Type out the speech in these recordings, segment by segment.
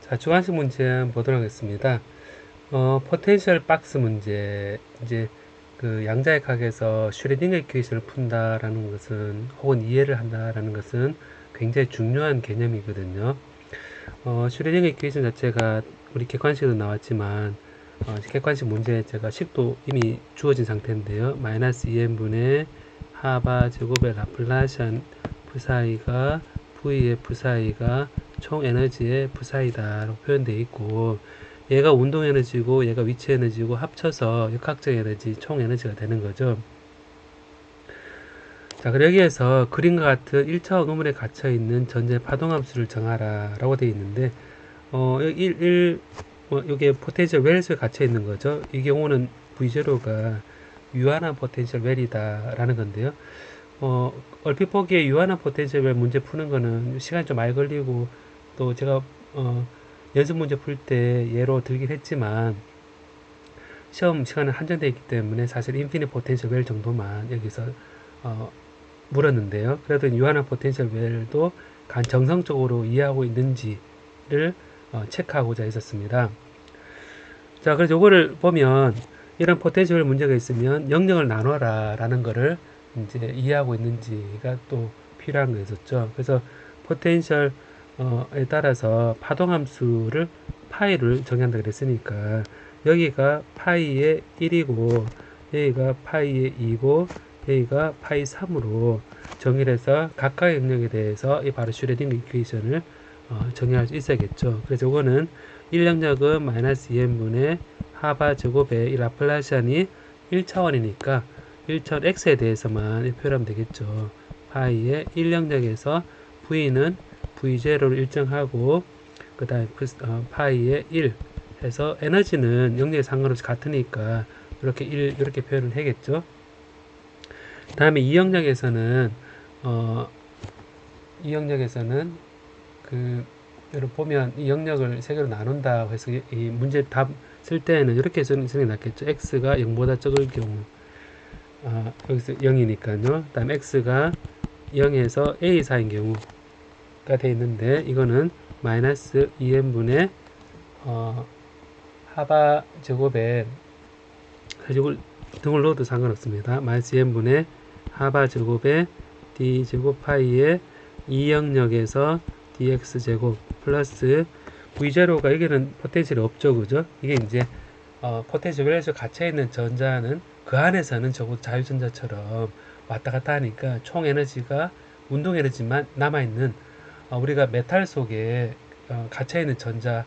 자, 주관식 문제 한번 보도록 하겠습니다. 포텐셜 박스 문제, 이제 그 양자역학에서 슈레딩거 이퀘이션을 푼다라는 것은, 혹은 이해를 한다라는 것은 굉장히 중요한 개념이거든요. 슈레딩거 이퀘이션 자체가 우리 객관식에도 나왔지만, 객관식 문제에 제가 식도 이미 주어진 상태인데요. 마이너스 2n분의 하바 제곱의 라플라시안 V사이가 V의 V사이가 총 에너지의 V사이다 라고 표현되어 있고, 얘가 운동 에너지고 얘가 위치 에너지고 합쳐서 역학적 에너지 총 에너지가 되는 거죠. 자, 그리고 여기에서 그림과 같은 1차원 우물에 갇혀 있는 전자의 파동함수를 정하라 라고 되어 있는데, 요게 포텐셜 웰스에 갇혀 있는 거죠. 이 경우는 V0가 유한한 포텐셜 웰이다 라는 건데요. 얼핏 보기에 유한한 포텐셜 웰 문제 푸는 거는 시간이 좀 많이 걸리고, 또 제가 연습 문제 풀 때 예로 들긴 했지만 시험 시간은 한정되어 있기 때문에 사실 인피니트 포텐셜 웰 정도만 여기서 물었는데요. 그래도 유한한 포텐셜 웰도 정성적으로 이해하고 있는지를 체크하고자 했었습니다. 자, 그래서 요거를 보면 이런 포텐셜 문제가 있으면 영역을 나눠라 라는 거를 이제 이해하고 있는지가 또 필요한 거였었죠. 그래서 포텐셜에 따라서 파동함수를 파이를 정의한다 그랬으니까 여기가 파이의 1이고 여기가 파이의 2고 여기가 파이 3으로 정의를 해서 각각의 영역에 대해서 이 바로 슈레딩거 이퀘이션을 정의할 수 있어야겠죠. 그래서 이거는 1영역은 마이너스 2n분의 하바 제곱의 이 라플라시안이 1차원이니까 1차원 x에 대해서만 표현하면 되겠죠. 파이의 1영역에서 v는 v0를 일정하고 그 다음에 파이의 1 해서 에너지는 영역에 상관없이 같으니까 이렇게 1 이렇게 표현을 하겠죠. 다음에 2영역에서는 여러분 보면 이 영역을 세 개로 나눈다 해서 이 문제 답 쓸 때는 이렇게 생각이 났겠죠. x가 0보다 적을 경우 여기서 0이니까요. 다음 x가 0에서 a 사이인 경우가 되어 있는데 이거는 마이너스 2n분의 하바 제곱에 사실 등을 넣어도 상관없습니다. 마이너스 2n분의 하바 제곱에 d 제곱 파이의 2영역에서 dx 제곱 플러스 v0가 여기는 포텐셜이 없죠, 그죠? 이게 이제 포텐셜 밸런스에 갇혀 있는 전자는 그 안에서는 적어도 자유전자처럼 왔다 갔다 하니까 총 에너지가 운동 에너지만 남아 있는 우리가 메탈 속에 갇혀 있는 전자,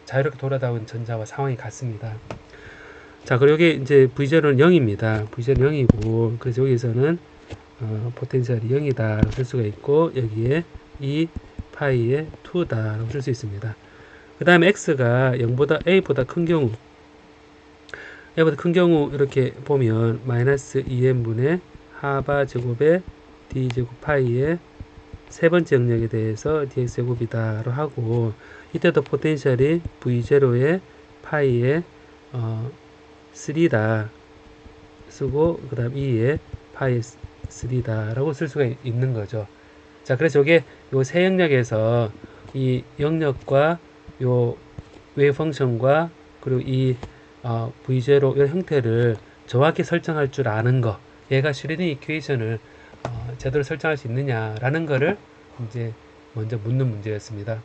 자유롭게 돌아다니는 전자와 상황이 같습니다. 자, 그리고 여기 이제 v0는 0입니다. v0는 0이고 그래서 여기서는 포텐셜이 0이다 쓸 수가 있고 여기에 이 파이의 2다 라고 쓸 수 있습니다. 그 다음에 x가 0보다 a보다 큰 경우 이렇게 보면 마이너스 2n분의 하바 제곱의 d 제곱 파이의 세 번째 영역에 대해서 dx 제곱이다 로 하고 이때도 포텐셜이 v0의 파이의 3다 쓰고 그 다음 2의 파이 3다 라고 쓸 수가 있는 거죠. 자, 그래서 이게 요 세 영역에서 이 영역과 요 웨이브 펑션과 그리고 이 v0 이 형태를 정확히 설정할 줄 아는 거, 얘가 슈레딩거 이퀘이션을 제대로 설정할 수 있느냐라는 거를 이제 먼저 묻는 문제였습니다.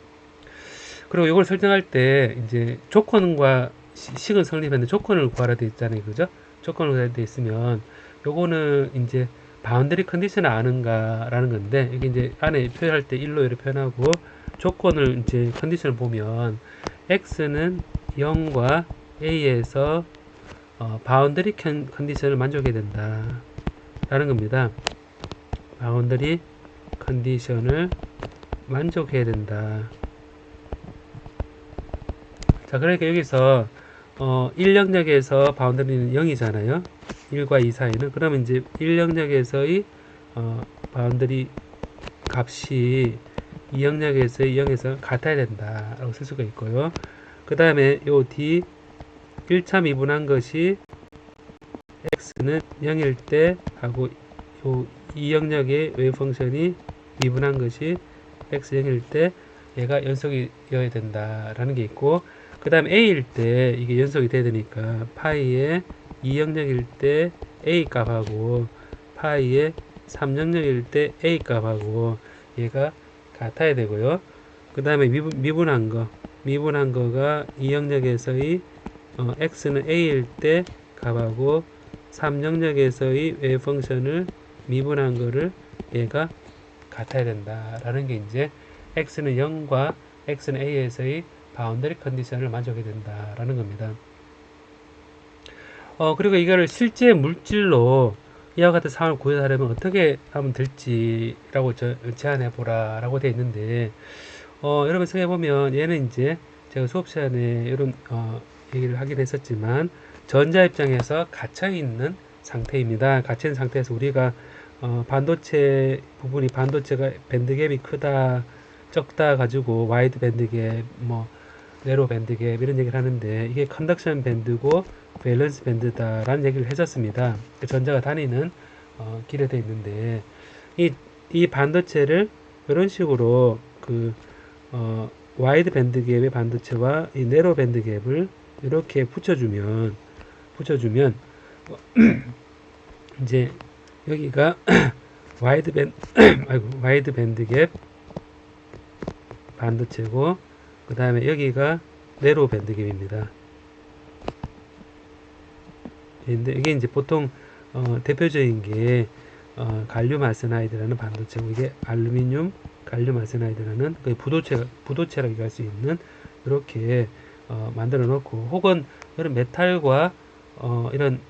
그리고 이걸 설정할 때 이제 조건과 식은 성립했는데 조건을 구하라 되어 있잖아요, 그죠? 조건을 구하라 되어 있으면 요거는 이제 바운더리 컨디션을 아는가라는 건데 여기 이제 안에 표현할 때 1로 이렇게 표현하고 조건을 이제 컨디션을 보면 x는 0과 a에서 바운더리 컨디션을 만족해야 된다 라는 겁니다. 바운더리 컨디션을 만족해야 된다. 자, 그러니까 여기서 1영역에서 바운더리는 0이잖아요. 1과 2 사이는. 그러면 이제 1영역에서의 바운더리 값이 2영역에서의 0에서 같아야 된다 라고 쓸 수가 있고요. 그 다음에 요 d 1차 미분한 것이 x는 0일 때 하고 요 2영역의 웨이브 펑션이 미분한 것이 x 0일 때 얘가 연속이어야 된다라는 게 있고, 그 다음 a일 때 이게 연속이 돼야 되니까 파이의 2영역일 때 a 값하고 파이의 3영역일 때 a 값하고 얘가 같아야 되고요. 그 다음에 미분한 거가 2영역에서의 x는 a일 때 값하고 3영역에서의 웨이브 펑션을 미분한 거를 얘가 같아야 된다라는 게 이제 x는 0과 x는 a에서의 바운더리 컨디션을 만족해야 된다라는 겁니다. 그리고 이거를 실제 물질로 이와 같은 상황을 구현하려면 어떻게 하면 될지라고 제안해 보라라고 되어 있는데, 여러분 생각해 보면 얘는 이제 제가 수업 시간에 이런 얘기를 하긴 했었지만 전자 입장에서 갇혀 있는 상태입니다. 갇혀 있는 상태에서 우리가 반도체 부분이 반도체가 밴드갭이 크다 적다 가지고 와이드 밴드갭 뭐 내로 밴드갭 이런 얘기를 하는데, 이게 컨덕션 밴드고 밸런스 밴드다라는 얘기를 해줬습니다. 전자가 다니는 길에 되어 있는데, 이 반도체를 이런 식으로 와이드 밴드갭의 반도체와 이 내로 밴드갭을 이렇게 붙여주면 이제 여기가 와이드 밴드갭 반도체고, 그 다음에 여기가 내로 밴드갭입니다. 근데 이게 이제 보통 대표적인 게 갈륨 아르세나이드라는 반도체고, 이게 알루미늄 갈륨 아르세나이드라는 부도체라고 얘기할 수 있는, 이렇게 만들어 놓고, 혹은 이런 메탈과 이런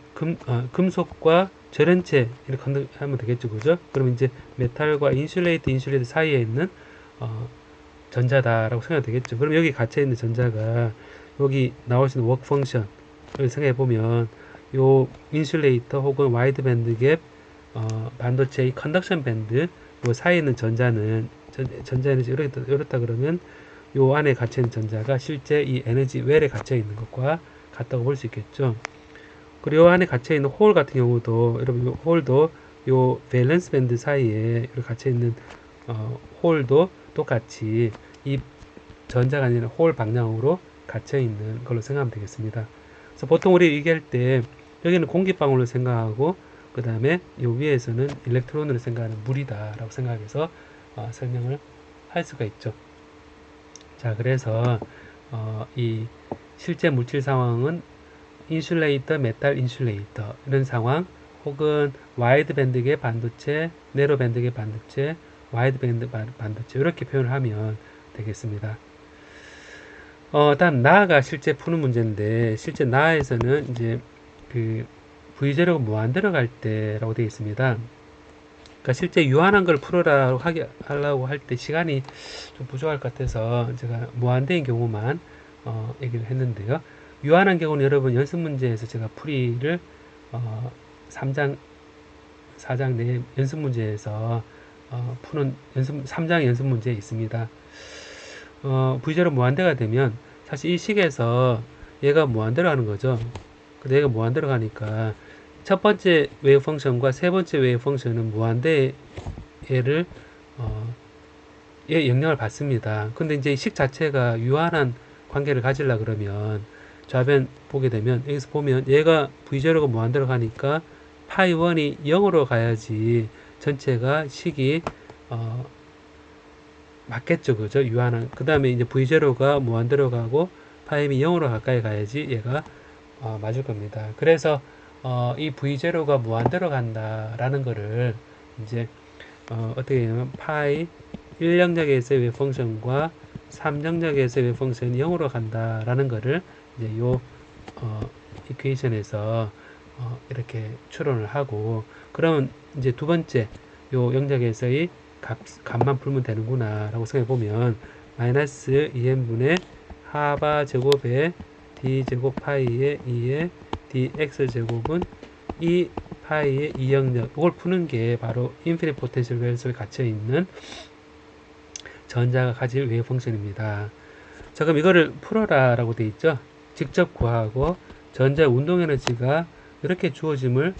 금속과 절연체 이렇게 하면 되겠죠, 그죠? 그럼 이제 메탈과 인슐레이트 사이에 있는 전자다라고 생각이 되겠죠. 그럼 여기 갇혀 있는 전자가 여기 나올 수 있는 워크 펑션을 생각해 보면, 요 인슐레이터 혹은 와이드 밴드갭 반도체의 컨덕션 밴드 요 사이에 있는 전자는 전자 에너지 이렇다 그러면 요 안에 갇혀 있는 전자가 실제 이 에너지 웰에 갇혀 있는 것과 같다고 볼 수 있겠죠. 그리고 요 안에 갇혀 있는 홀 같은 경우도, 여러분 요 홀도 요 밸런스 밴드 사이에 이렇게 갇혀 있는 홀도 똑같이 이 전자가 아니라 홀 방향으로 갇혀 있는 걸로 생각하면 되겠습니다. 그래서 보통 우리 얘기할 때 여기는 공기방울로 생각하고, 그 다음에 요 위에서는 일렉트론으로 생각하는 물이다 라고 생각해서 설명을 할 수가 있죠. 자, 그래서 이 실제 물질 상황은 인슐레이터, 메탈 인슐레이터 이런 상황, 혹은 와이드 밴드의 반도체, 내로 밴드의 반도체, 와이드 밴드 반도체 이렇게 표현을 하면 되겠습니다. 다음 나가 실제 푸는 문제인데, 실제 나에서는 이제 그 V제로가 무한 들어갈 때라고 되어 있습니다. 그러니까 실제 유한한 걸 풀어라고 하려고 할 때 시간이 좀 부족할 것 같아서 제가 무한대인 경우만 얘기를 했는데요. 유한한 경우는 여러분 연습 문제에서 제가 풀이를 3장 4장 내 연습 문제에서 푸는 3장 연습 문제에 있습니다. V제로 무한대가 되면 사실 이 식에서 얘가 무한대로 가는 거죠. 근데 얘가 무한대로 가니까 첫 번째 웨이브 펑션과 세 번째 웨이브 펑션은 무한대를 얘 영향을 받습니다. 근데 이제 이 식 자체가 유한한 관계를 가지려 그러면 좌변 보게 되면 여기서 보면 얘가 V제로가 무한대로 가니까 파이 1이 0으로 가야지 전체가 식이 맞겠죠, 그죠? 유한한. 그 다음에 이제 V0가 무한대로 가고 파임이 0으로 가까이 가야지 얘가 맞을 겁니다. 그래서 이 V0가 무한대로 간다라는 거를 이제 어떻게 되냐면 파이 1영역에서의 웨이브 펑션과 3영역에서의 웨이브 펑션이 0으로 간다라는 거를 이제 요 이퀘이션에서 이렇게 추론을 하고, 그러면 이제 두 번째 요 영역에서의 값만 풀면 되는구나 라고 생각해 보면, 마이너스 2n분의 하바 제곱에 d 제곱 파이의 2의 dx 제곱은 2 파이의 2영역, 이걸 푸는 게 바로 인피니트 포텐셜 밸 속에 갇혀 있는 전자가 가질 웨이브 펑션입니다. 자, 그럼 이거를 풀어라 라고 되어 있죠. 직접 구하고 전자의 운동 에너지가 이렇게 주어짐을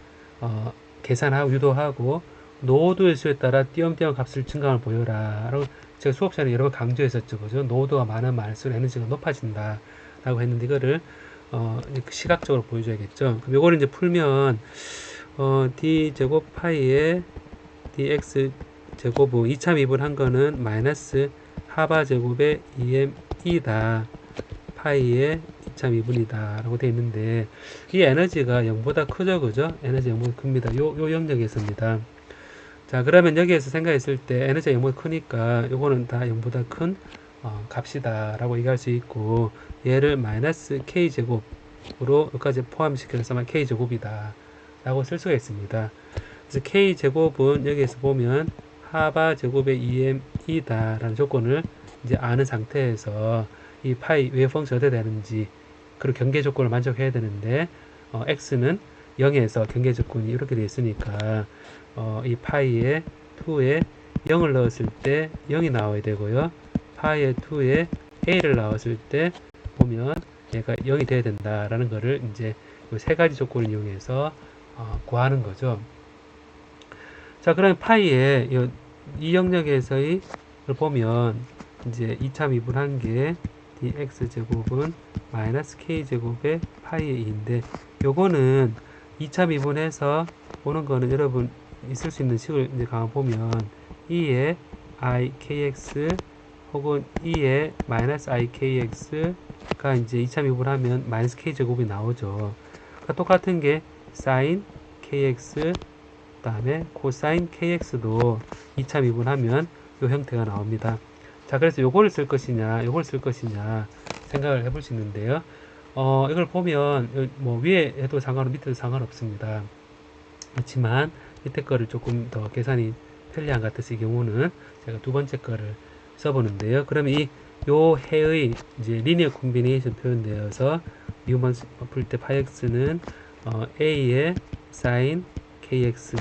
계산하고 유도하고, 노드의 수에 따라 띄엄띄엄 값을 증가함을 보여라 라고 제가 수업 시간에 여러 번 강조했었죠. 그죠? 노드가 많으면 많을수록 에너지가 높아진다 라고 했는데 이거를 시각적으로 보여줘야겠죠. 그럼 요거를 이제 풀면 d제곱 파이에 dx 제곱은 2차 미분한 거는 마이너스 하바 제곱의 2m이다. 파이의 2차 미분이다 라고 되어 있는데 이 에너지가 0보다 크죠. 그죠? 에너지 0보다 큽니다. 요 영역에서입니다. 자, 그러면 여기에서 생각했을 때 에너지가 0보다 크니까 요거는 다 0보다 큰 값이다 라고 얘기할 수 있고, 얘를 마이너스 k제곱으로 여기까지 포함시켜서 k제곱이다 라고 쓸 수가 있습니다. 그래서 k제곱은 여기에서 보면 하바 제곱의 2m이다 라는 조건을 이제 아는 상태에서 이 파이 웨이브 펑션 어떻게 되는지 그리고 경계 조건을 만족해야 되는데 x는 0에서 경계 조건이 이렇게 되어 있으니까 이 파이의 2에 0을 넣었을 때 0이 나와야 되고요. 파이의 2에 a를 넣었을 때 보면 얘가 0이 돼야 된다라는 거를 이제 이 세 가지 조건을 이용해서 구하는 거죠. 자, 그러면 파이의 이 영역에서의 를 보면 이제 2차 미분한 게 dx 제곱은 마이너스 k 제곱의 파이의 2인데 요거는 2차 미분해서 보는 거는 여러분 있을 수 있는 식을 이제 보면 2의 ikx 혹은 2의 마이너스 ikx가 이제 2차 미분하면 마이너스 k 제곱이 나오죠. 그러니까 똑같은 게 sin kx 다음에 코사인 kx도 2차 미분하면 이 형태가 나옵니다. 자, 그래서 요거를 쓸 것이냐 요걸 쓸 것이냐 생각을 해볼 수 있는데요. 이걸 보면 뭐 위에 해도 상관없고 밑에도 상관없습니다. 그렇지만 밑에 거를 조금 더 계산이 편리한 것 같아서 이 경우는 제가 두 번째 거를 써보는데요. 그러면 요 해의 이제 리니어 콤비네이션 표현되어서 미분만 풀 때 파이x는 a의 sin kx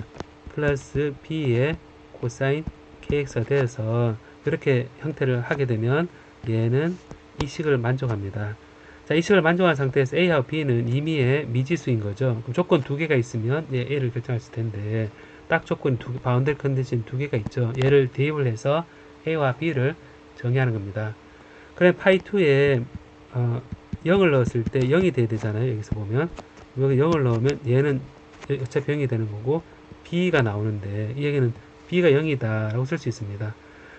플러스 b의 코사인 kx가 되어서 이렇게 형태를 하게 되면 얘는 이 식을 만족합니다. 자, 이 식을 만족한 상태에서 a하고 b는 임의의 미지수인 거죠. 그럼 조건 두 개가 있으면 얘 a를 결정할 수 있을 텐데 딱 조건 바운더리 컨디션 두 개가 있죠. 얘를 대입을 해서 a와 b를 정의하는 겁니다. 그럼 파이2에 0을 넣었을 때 0이 돼야 되잖아요. 여기서 보면 여기 0을 넣으면 얘는 어차피 0이 되는 거고 b가 나오는데 이 얘기는 b가 0이다 라고 쓸 수 있습니다.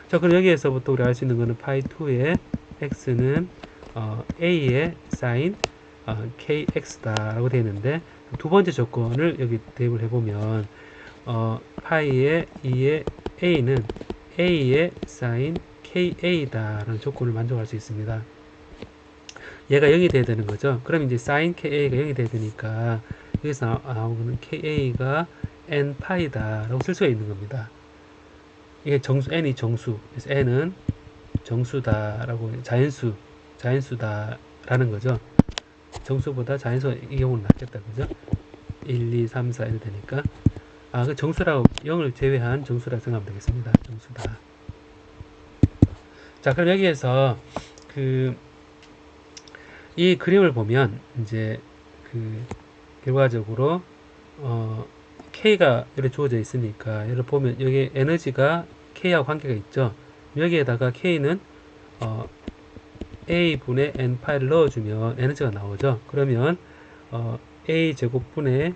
자, 그럼 여기에서부터 우리 알 수 있는 거는 파이2의 x는 a의 sin kx다 라고 되어 있는데 두 번째 조건을 여기 대입을 해보면 파이의 2의 a는 a의 sin ka다 라는 조건을 만족할 수 있습니다. 얘가 0이 돼야 되는 거죠. 그럼 이제 sin ka가 0이 돼야 되니까 여기서 나오는 ka가 n 파이다 라고 쓸 수가 있는 겁니다. 이게 n이 정수, 그래서 n은 정수다 라고 자연수다 라는 거죠. 정수보다 자연수가 이 경우는 낫겠다, 그죠? 1, 2, 3, 4 이렇게 되니까 그 정수라고 0을 제외한 정수라 생각하면 되겠습니다. 정수다. 자, 그럼 여기에서 이 그림을 보면 이제 결과적으로 K가 이렇게 주어져 있으니까 얘를 보면 여기 에너지가 K하고 관계가 있죠. 여기에다가 K는 A분의 N파이를 넣어주면 에너지가 나오죠. 그러면 A제곱분의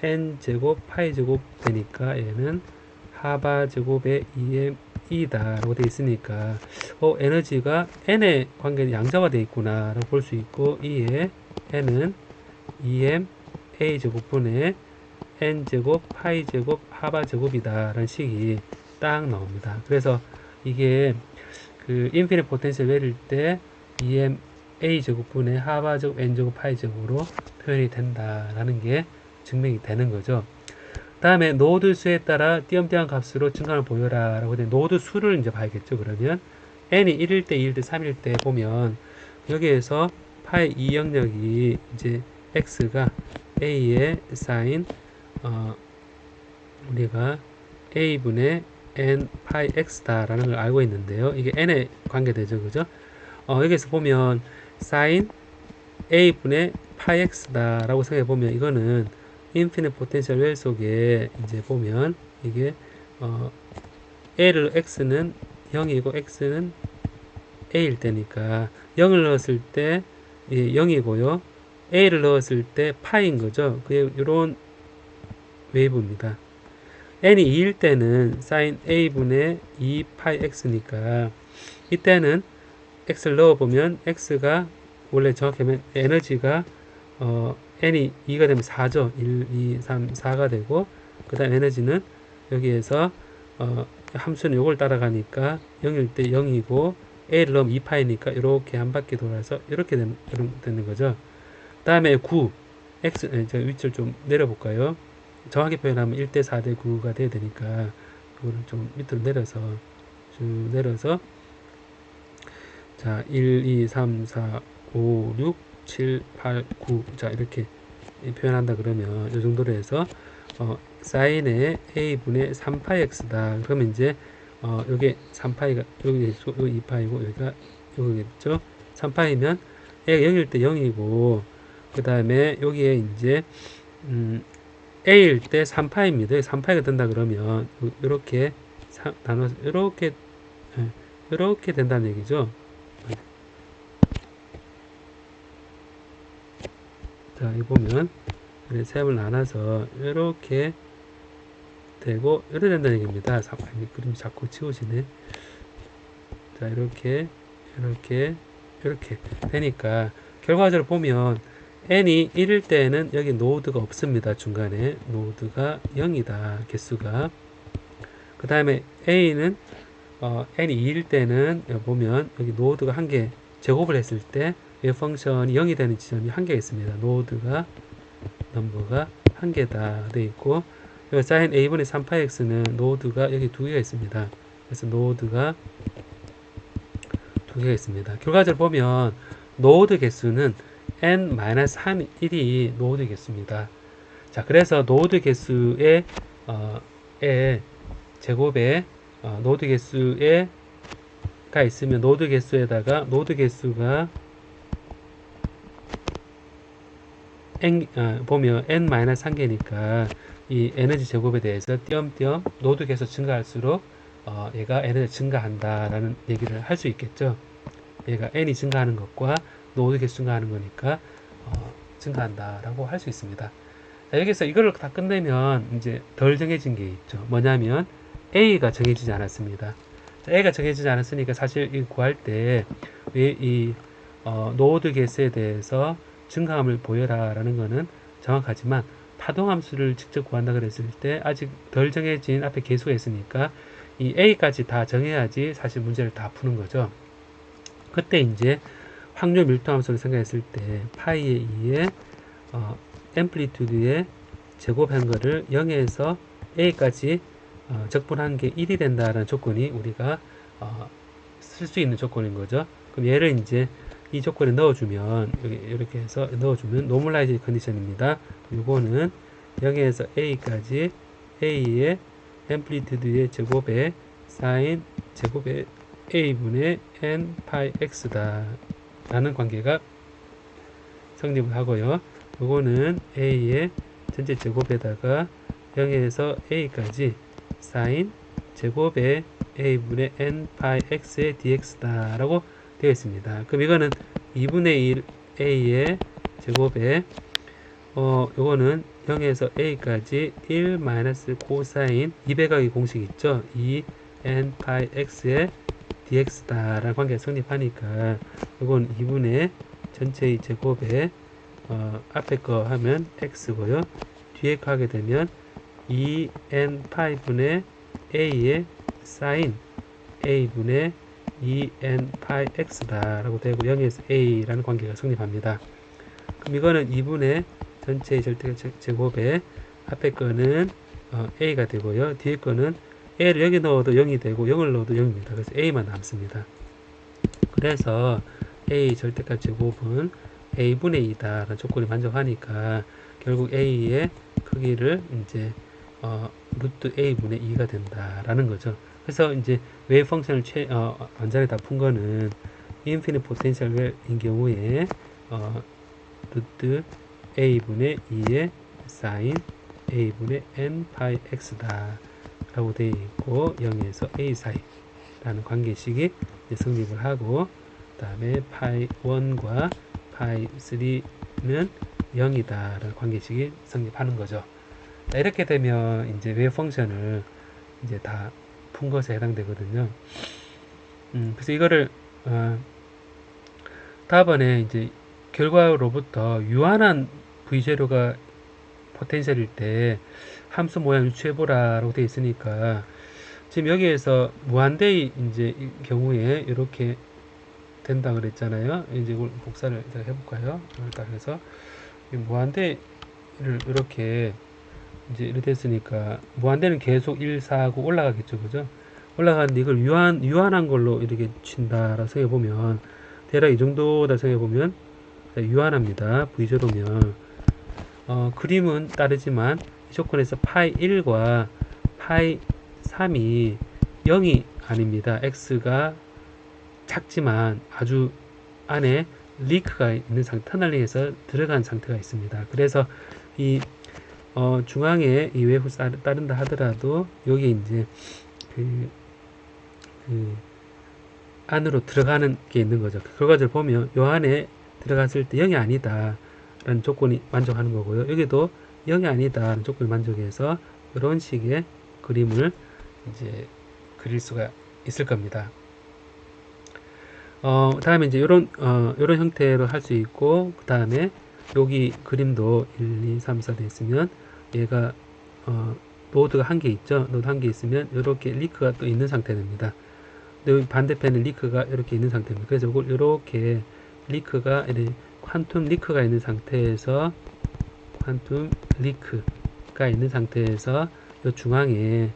N제곱 파이제곱 되니까 얘는 하바 제곱의 2m이다 라고 되어 있으니까 에너지가 N의 관계는 양자화되어 있구나 라고 볼 수 있고, 이에 N은 2m A제곱분의 N제곱 파이제곱 하바제곱이다 라는 식이 딱 나옵니다. 그래서 이게 인피니트 포텐셜 밸일 때 2m A제곱분의 하바제곱 N제곱 파이제곱으로 표현이 된다라는 게 증명이 되는 거죠. 다음에 노드 수에 따라 띄엄띄엄 값으로 증가를 보여라 라고 된 노드 수를 이제 봐야겠죠. 그러면 n이 1일 때, 2일 때, 3일 때 보면 여기에서 파이 2 영역이 이제 x가 a의 sin 우리가 a분의 n 파이 x다 라는 걸 알고 있는데요. 이게 n에 관계되죠. 그죠? 여기서 보면 sin a분의 파이 x다 라고 생각해 보면 이거는 인피니트 포텐셜 웰 속에 이제 보면 이게 A를 X는 0이고 X는 A일 때니까 0을 넣었을 때 0이고요. A를 넣었을 때 파인 거죠. 그게 이런 웨이브입니다. n이 2일 때는 sin A분의 2 파이 X니까 이때는 X를 넣어보면 X가 원래 정확히 하면 에너지가 n이 2가 되면 4죠. 1, 2, 3, 4가 되고 그 다음 에너지는 여기에서 함수는 요걸 따라가니까 0일 때 0이고 A를 넣으면 2파이니까 이렇게 한 바퀴 돌아서 이렇게 되는 거죠. 그 다음에 9 X 제가 위치를 좀 내려볼까요? 정확히 표현하면 1대 4대 9가 돼야 되니까 이거를 좀 밑으로 내려서 쭉 내려서 자 1, 2, 3, 4, 5, 6, 7, 8, 9 자 이렇게 표현한다 그러면 이 정도로 해서 사인의 a분의 3파이x다. 그러면 이제 요게 3파이가 여기 2파이고 여기가 요거겠죠. 3파이면 a가 0일 때 0이고 그 다음에 여기에 이제 a일 때 3파입니다. 3파이가 된다 그러면 이렇게 나눠서 이렇게 된다는 얘기죠. 자, 여기 보면 셈을 나눠서 이렇게 되고 이렇게 된다는 얘기입니다. 그림 자꾸 치우시네. 자, 이렇게 되니까 결과적으로 보면 n이 1일 때는 여기 노드가 없습니다. 중간에 노드가 0이다. 개수가. 그 다음에 a는 n이 2일 때는 보면 여기 노드가 1개 제곱을 했을 때 이 펑션이 0이 되는 지점이 1개가 있습니다. 노드가 넘버가 1개다 되어 있고 이 sin a분의 3파이x는 노드가 여기 2개가 있습니다. 그래서 노드가 2개가 있습니다. 결과적으로 보면 노드 개수는 n-1이 노드 개수입니다. 자, 그래서 노드 개수의 제곱에 노드 개수가 있으면 노드 개수에다가 노드 개수가 보면 n-1개니까 이 에너지 제곱에 대해서 띄엄띄엄 노드 개수 증가할수록 얘가 에너지 증가한다 라는 얘기를 할 수 있겠죠. 얘가 n이 증가하는 것과 노드 개수 증가하는 거니까 증가한다 라고 할 수 있습니다. 자, 여기서 이걸 다 끝내면 이제 덜 정해진 게 있죠. 뭐냐면 A가 정해지지 않았습니다. 자, A가 정해지지 않았으니까 사실 이 구할 때 이 노드 개수에 대해서 증가함을 보여라 라는 거는 정확하지만 파동함수를 직접 구한다 그랬을 때 아직 덜 정해진 앞에 개수가 있으니까 이 A까지 다 정해야지 사실 문제를 다 푸는 거죠. 그때 이제 확률 밀도함수를 생각했을 때 파이의 2에 앰플리튜드의 제곱한 거를 0에서 A까지 적분한 게 1이 된다라는 조건이 우리가 쓸 수 있는 조건인 거죠. 그럼 얘를 이제 이 조건에 넣어주면 이렇게 해서 넣어주면 노멀라이즈 컨디션입니다. 이거는 0에서 A까지 A의 앰플리튜드의 제곱에 사인 제곱의 A분의 N 파이 X다 라는 관계가 성립을 하고요. 요거는 A의 전체 제곱에다가 0에서 A까지 사인 제곱의 A분의 N 파이 X의 dx다 라고 되어 있습니다. 그럼 이거는 2분의 1 A의 제곱에 요거는 0에서 A까지 1 마이너스 코사인 200하기 공식 있죠. 2 N 파이 X의 dx다 라는 관계가 성립하니까 요건 2분의 전체의 제곱에 앞에 거 하면 x고요. 뒤에 거 하게 되면 2n 파이분의 a의 사인 a분의 2n 파이 x다 라고 되고 0에서 a라는 관계가 성립합니다. 그럼 이거는 2분의 전체의 절대 제곱에 앞에 거는 a가 되고요. 뒤에 거는 a를 여기 넣어도 0이 되고 0을 넣어도 0입니다. 그래서 a만 남습니다. 그래서 a 절대값 제곱은 a분의 2다 라는 조건이 만족하니까 결국 a의 크기를 이제 루트 a분의 2가 된다 라는 거죠. 그래서 이제 웨이브 펑션을 완전히 다 푼 거는 인피니트 포텐셜인 경우에 루트 a분의 2의 사인 a분의 n 파이 x다 라고 되어 있고 0에서 A 사이 라는 관계식이 성립을 하고, 그 다음에 파이 1과 파이 3는 0이다 라는 관계식이 성립하는 거죠. 자, 이렇게 되면 이제 웨이브 펑션을 이제 다 푼 것에 해당되거든요. 그래서 이거를 다음번에 이제 결과로부터 유한한 V제로가 포텐셜일 때 함수 모양 유추해보라라고 되어 있으니까, 지금 여기에서 무한대의 이제 경우에 이렇게 된다 그랬잖아요. 이제 이걸 복사를 해볼까요? 딱 해서 무한대를 이렇게 이제 이렇게 됐으니까 무한대는 계속 1, 4하고 올라가겠죠, 그죠? 올라가는데 이걸 유한한 걸로 이렇게 친다라고 생각해보면, 대략 이 정도다 생각해보면 유한합니다. V제로면 그림은 다르지만 이 조건에서 파이 1과 파이 3이 0이 아닙니다. x가 작지만 아주 안에 리크가 있는 상태, 터널링에서 들어간 상태가 있습니다. 그래서 이 중앙에 이 웨이브 따른다 하더라도 여기 이제 그 안으로 들어가는 게 있는 거죠. 그 결과를 보면 요 안에 들어갔을 때 0이 아니다 라는 조건이 만족하는 거고요. 여기도 0이 아니다 라는 조건을 만족해서 이런 식의 그림을 이제 그릴 수가 있을 겁니다. 다음에 이제 요런 형태로 할 수 있고, 그 다음에 여기 그림도 1, 2, 3, 4 돼 있으면 얘가 노드가 한 개 있죠. 노드 한 개 있으면 이렇게 리크가 또 있는 상태 됩니다. 근데 반대편에 리크가 이렇게 있는 상태입니다. 그래서 이걸 이렇게 리크가 이렇게 퀀텀 리크가 있는 상태에서 이 중앙에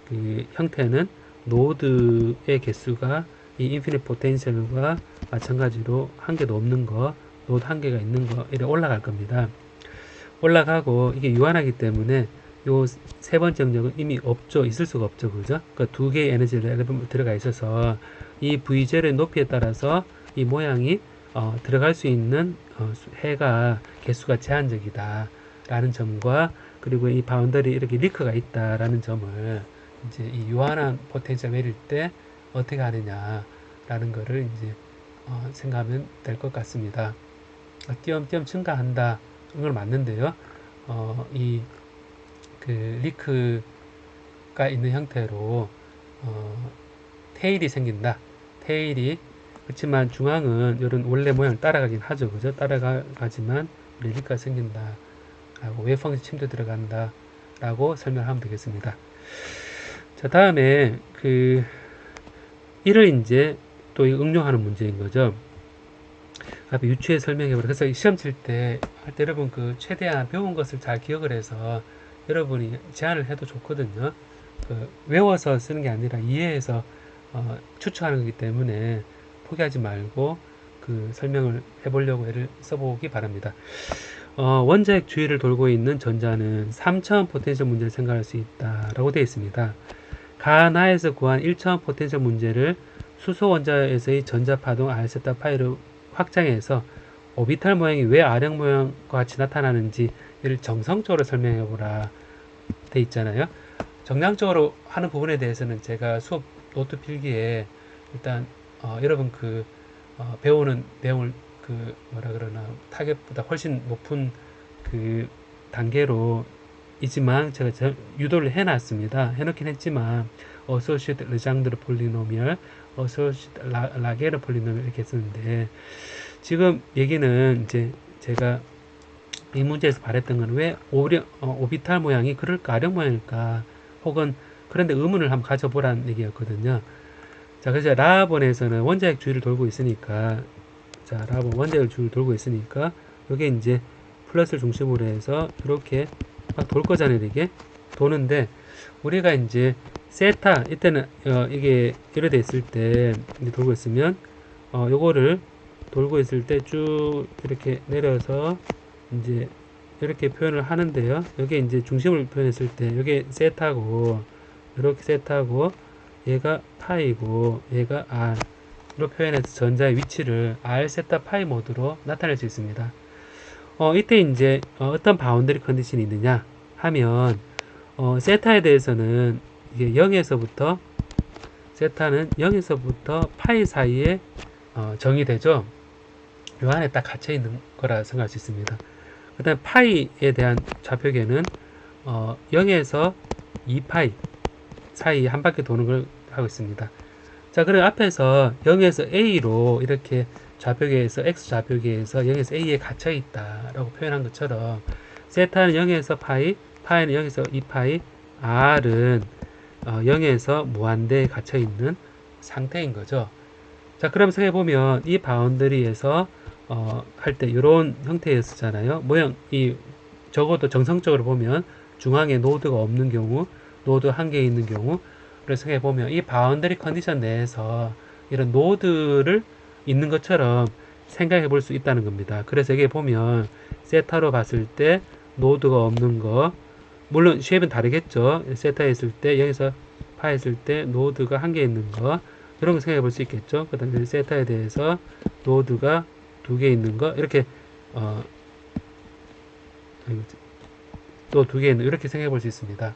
그 형태는 노드의 개수가 이 인피니트 포텐셜과 마찬가지로 한 개도 없는 거, 노드 한 개가 있는 거 이렇게 올라갈 겁니다. 올라가고 이게 유한하기 때문에 요 세 번째 영역은 이미 없죠. 있을 수가 없죠. 그죠? 그러니까 두 개의 에너지가 들어가 있어서 이 V제로의 높이에 따라서 이 모양이 들어갈 수 있는 해가 개수가 제한적이다 라는 점과, 그리고 이 바운더리 이렇게 리크가 있다 라는 점을 이제 이 유한한 포텐셜 매릴 때 어떻게 하느냐 라는 거를 이제 생각하면 될 것 같습니다. 띄엄띄엄 증가한다 이건 맞는데요. 이 그 리크가 있는 형태로 테일이 생긴다. 테일이 그렇지만 중앙은 이런 원래 모양을 따라가긴 하죠. 그죠? 따라가지만 리크가 생긴다. 라고 웨이브 펑션 침도 들어간다. 라고 설명하면 되겠습니다. 자, 다음에 이를 이제 또 응용하는 문제인 거죠. 앞에 유추해 설명해보라. 그래서 시험 칠 때 할 때 여러분 최대한 배운 것을 잘 기억을 해서 여러분이 제안을 해도 좋거든요. 외워서 쓰는 게 아니라 이해해서 추측하는 거기 때문에 포기하지 말고 설명을 해보려고 애를 써보기 바랍니다. 원자핵 주위를 돌고 있는 전자는 3차원 포텐셜 문제를 생각할 수 있다라고 되어 있습니다. 가나에서 구한 1차원 포텐셜 문제를 수소 원자에서의 전자 파동 R세타 파이로 확장해서 오비탈 모양이 왜 R형 모양과 같이 나타나는지 이를 정성적으로 설명해 보라 돼 있잖아요. 정량적으로 하는 부분에 대해서는 제가 수업 노트 필기에 일단 여러분 배우는 내용을 뭐라 그러나 타겟보다 훨씬 높은 단계로 이지만 제가 유도를 해놨습니다. 해놓긴 했지만 어소시에이트 르장드르 폴리노미얼, 어소시에이트 라게르 폴리노미얼 이렇게 했었는데, 지금 얘기는 이제 제가 이 문제에서 말했던 건 왜 오비탈 모양이 그럴까, R형 모양일까, 혹은 그런데 의문을 한번 가져보라는 얘기였거든요. 자, 그래서 라본에서는 원자핵 주위를 돌고 있으니까, 자, 라본 원자핵 주위를 돌고 있으니까 이게 이제 플러스를 중심으로 해서 이렇게 막 돌 거잖아요. 이게 도는데 우리가 이제 세타 이때는 이게 이래 돼 있을 때 이제 돌고 있으면 요거를 돌고 있을 때 쭉 이렇게 내려서 이제 이렇게 표현을 하는데요. 여기 이제 중심을 표현했을 때 이게 세타고, 이렇게 세타고, 얘가 파이고 얘가 R로 표현해서 전자의 위치를 R 세타 파이 모드로 나타낼 수 있습니다. 이때 이제 어떤 바운더리 컨디션이 있느냐 하면 세타에 대해서는 이게 0에서부터 세타는 0에서부터 파이 사이에 정의되죠. 요 안에 딱 갇혀 있는 거라 생각할 수 있습니다. 그 다음에 파이에 대한 좌표계는 0에서 2파이 사이 한 바퀴 도는 걸 하고 있습니다. 자, 그럼 앞에서 0에서 A로 이렇게 좌표계에서 X 좌표계에서 0에서 A에 갇혀 있다라고 표현한 것처럼 세타는 0에서 파이, 파이는 0에서 2파이, R은 0에서 무한대에 갇혀 있는 상태인 거죠. 자, 그럼 생각해보면 이 바운더리에서 할 때 이런 형태였잖아요. 모양 적어도 정성적으로 보면 중앙에 노드가 없는 경우, 노드 한 개 있는 경우, 그래서 생각해보면 이 바운더리 컨디션 내에서 이런 노드를 있는 것처럼 생각해 볼 수 있다는 겁니다. 그래서 여기 보면 세타로 봤을 때 노드가 없는 거, 물론 쉐입은 다르겠죠. 세타 했을 때 여기서 파 했을 때 노드가 한 개 있는 거, 이런 거 생각해 볼 수 있겠죠. 그 다음에 세타에 대해서 노드가 두 개 있는 거, 이렇게 또 두 개 있는, 이렇게 생각해 볼 수 있습니다.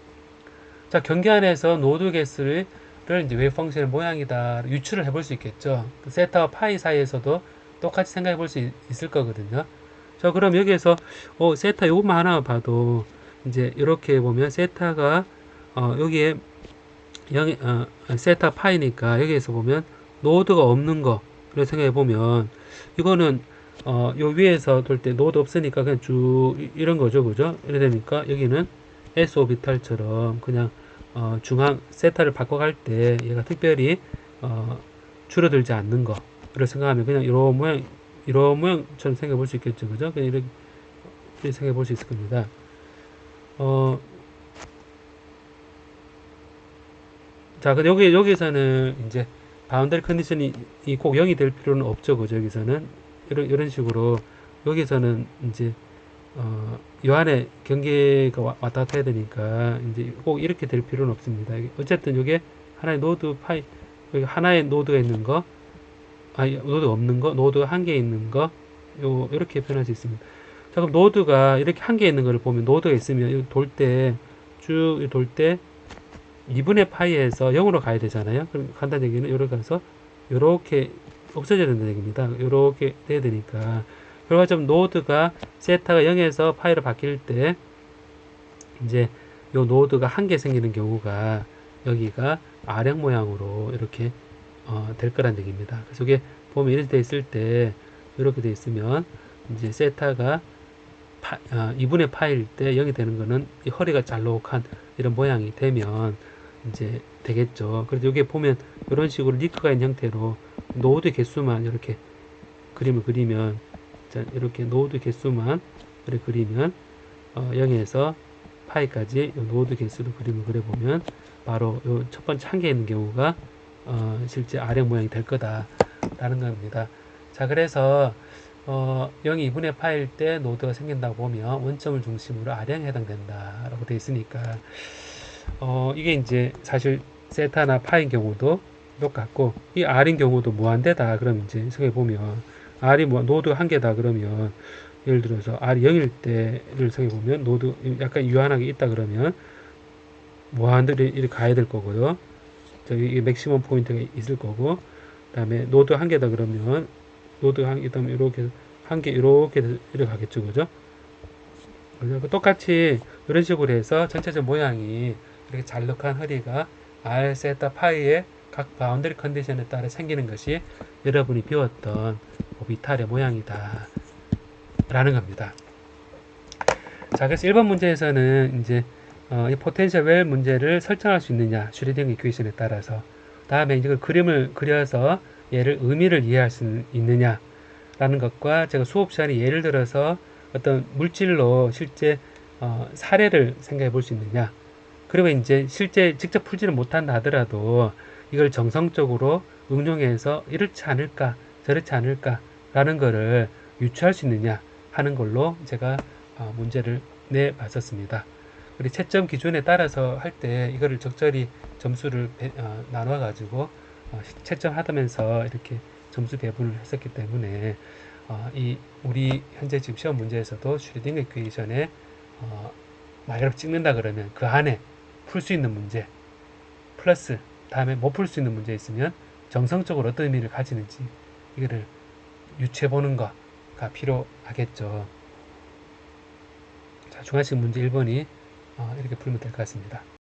자, 경계 안에서 노드 개수를 이제 웨이브 펑션의 모양이다 유추를 해볼 수 있겠죠. 세타와 파이 사이에서도 똑같이 생각해 볼 수 있을 거거든요. 자, 그럼 여기에서 세타 요것만 하나 봐도 이제 이렇게 보면 세타가 여기에 세타 파이니까 여기에서 보면 노드가 없는 거, 그래서 생각해 보면 이거는 요 위에서 돌 때 노드 없으니까 그냥 쭉 이런 거죠, 그죠? 이래 되니까 여기는 S 오비탈처럼 그냥 중앙 세타를 바꿔갈 때 얘가 특별히 줄어들지 않는 거를 생각하면 그냥 이런 모양처럼 생각해 볼 수 있겠죠, 그죠? 그냥 이렇게 생각해 볼 수 있을 겁니다. 자, 근데 여기서는 이제 바운더리 컨디션이 꼭 0이 될 필요는 없죠, 그죠? 여기서는 이런 식으로 여기서는 이제 요 안에 경계가 왔다 갔다 해야 되니까 이제 꼭 이렇게 될 필요는 없습니다. 어쨌든 이게 하나의 노드 파이, 여기 하나의 노드가 있는 거, 노드가 없는 거, 노드가 한 개 있는 거, 이렇게 표현할 수 있습니다. 자, 그럼 노드가 이렇게 한 개 있는 거를 보면 노드가 있으면 쭉 돌 때 2분의 파이에서 0으로 가야 되잖아요. 그럼 간단한 얘기는 이렇게 가서 이렇게 없어져야 된다는 얘기입니다. 이렇게 돼야 되니까. 결과적으로 노드가 세타가 0에서 파이로 바뀔 때 이제 요 노드가 한 개 생기는 경우가 여기가 R형 모양으로 이렇게 될 거란 얘기입니다. 그래서 이게 보면 이렇게 돼 있을 때 이렇게 돼 있으면 이제 세타가 2분의 파일 때 0이 되는 거는 이 허리가 잘록한 이런 모양이 되면 이제 되겠죠. 그래서 여기에 보면 이런 식으로 리크가 있는 형태로 노드 개수만 이렇게 그림을 그리면, 자, 이렇게 노드 개수만 이렇게 그리면 0에서 파이까지 노드 개수로 그림을 그려보면 바로 요 첫 번째 한 개 있는 경우가 실제 R형 모양이 될 거다라는 겁니다. 자, 그래서 0이 2분의 파일 때 노드가 생긴다고 보면 원점을 중심으로 R형에 해당된다라고 되어 있으니까 이게 이제 사실 세타나 파인 경우도 똑같고 이 R인 경우도 무한대다. 그럼 이제 생각해 보면 R이 노드 한 개다 그러면 예를 들어서 R이 0일 때를 생각해 보면 노드 약간 유한하게 있다 그러면 무한대로 이렇게 가야 될 거고요. 저기 맥시멈 포인트가 있을 거고, 그 다음에 노드 한 개다 그러면 노드 한 개, 다음에 이렇게 한 개 이렇게 가겠죠, 그죠? 똑같이 이런 식으로 해서 전체적 모양이 이렇게 잘록한 허리가 R, 세타, 파이의 각 바운더리 컨디션에 따라 생기는 것이 여러분이 배웠던 오비탈의 모양이다 라는 겁니다. 자, 그래서 1번 문제에서는 이제 이 포텐셜 웰 문제를 설정할 수 있느냐, 슈레딩거 이퀘이션에 따라서. 다음에 이제 그림을 그려서 얘를 의미를 이해할 수 있느냐 라는 것과, 제가 수업 시간에 예를 들어서 어떤 물질로 실제 사례를 생각해 볼 수 있느냐, 그리고 이제 실제 직접 풀지는 못한다 하더라도 이걸 정성적으로 응용해서 이렇지 않을까 저렇지 않을까 라는 거를 유추할 수 있느냐 하는 걸로 제가 문제를 내봤었습니다. 그리고 채점 기준에 따라서 할 때 이거를 적절히 점수를 나눠 가지고 채점하면서 이렇게 점수 배분을 했었기 때문에 우리 현재 지금 시험 문제에서도 슈레딩거 이퀘이션에 마이너스 찍는다 그러면 그 안에 풀 수 있는 문제, 플러스 다음에 못 풀 수 있는 문제 있으면 정성적으로 어떤 의미를 가지는지 이거를 유추해 보는 거가 필요하겠죠. 자, 중간식 문제 1번이 이렇게 풀면 될 것 같습니다.